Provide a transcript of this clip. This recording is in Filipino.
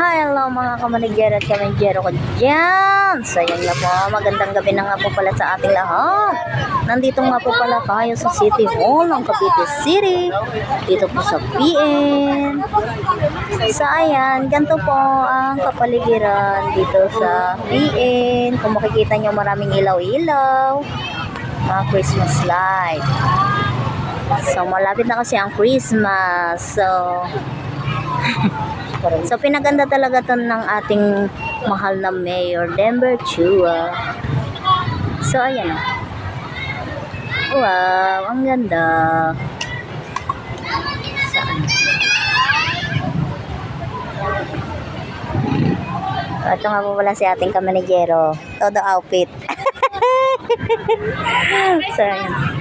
Hello mga kamanigero at kamanigero ko dyan. So yun nga po, magandang gabi na nga po pala sa ating lahat. Nandito nga po pala tayo sa City Hall ng Cavite City. Dito po sa PN. So ayan, ganito po ang kapaligiran dito sa PN. Kung makikita nyo, maraming ilaw-ilaw, mga Christmas light. So malapit na kasi ang Christmas. So pinaganda talaga to ng ating mahal na Mayor Denver Chua. So ayan. Wow, ang ganda. Saan? Ito nga po pala si ating kamanigero. Todo outfit. So ayan.